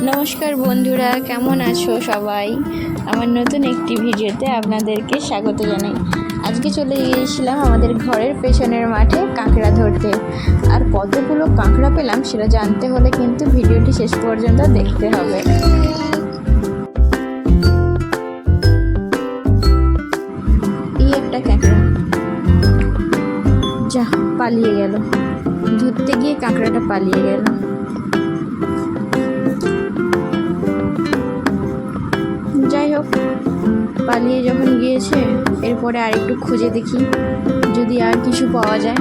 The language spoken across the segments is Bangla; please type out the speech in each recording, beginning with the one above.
নমস্কার বন্ধুরা, কেমন আছো সবাই? আমার নতুন একটি ভিডিওতে আপনাদেরকে স্বাগত জানাই। আজকে চলে গিয়েছিলাম আমাদের ঘরের পেছনের মাঠে কাঁকড়া ধরতে। আর কতগুলো কাঁকড়া পেলাম সেটা জানতে হলে কিন্তু ভিডিওটি শেষ পর্যন্ত দেখতে হবে। এই একটা কাঁকড়া, যা পালিয়ে গেল। ধরতে গিয়ে কাঁকড়াটা পালিয়ে গেল। যাই হোক, পালিয়ে যখন গিয়েছে এরপরে আর একটু খুঁজে দেখি যদি আর কিছু পাওয়া যায়।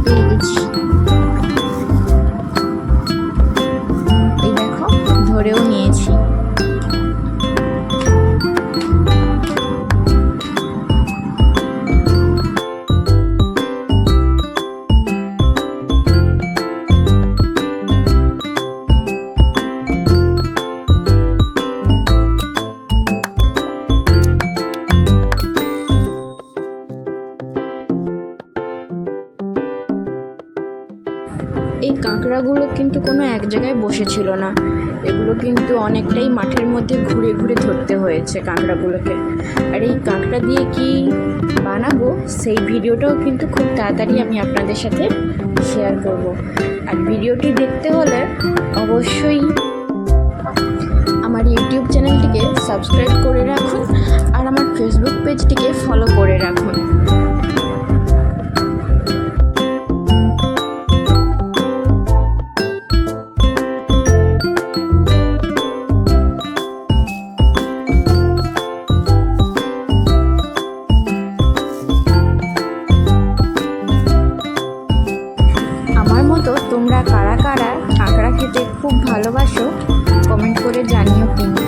পেয়ে গেছি, এই দেখো ধরেও নিয়েছি। এই কাঁকড়াগুলো কিন্তু কোনো এক জায়গায় বসেছিল না, এগুলো কিন্তু অনেকটাই মাঠের মধ্যে ঘুরে ঘুরে ধরতে হয়েছে কাঁকড়াগুলোকে। আর এই কাঁকড়া দিয়ে কি বানাবো সেই ভিডিওটাও কিন্তু খুব তাড়াতাড়ি আমি আপনাদের সাথে শেয়ার করব। আর ভিডিওটি দেখতে হলে অবশ্যই আমার ইউটিউব চ্যানেলটিকে সাবস্ক্রাইব করে রাখুন আর আমার ফেসবুক পেজটিকে ফলো করে রাখুন। তোমরা কারা কারা কাঁকড়া খেতে খুব ভালোবাসো কমেন্ট করে জানিও কিন্তু।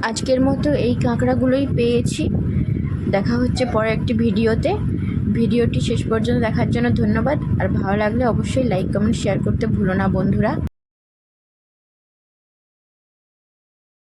আজকের মতো এই কাঁকড়াগুলোই পেয়েছি। দেখা হচ্ছে পরে একটি ভিডিওতে। ভিডিওটি শেষ পর্যন্ত দেখার জন্য ধন্যবাদ। আর ভালো লাগলে অবশ্যই লাইক কমেন্ট শেয়ার করতে ভুলো না বন্ধুরা।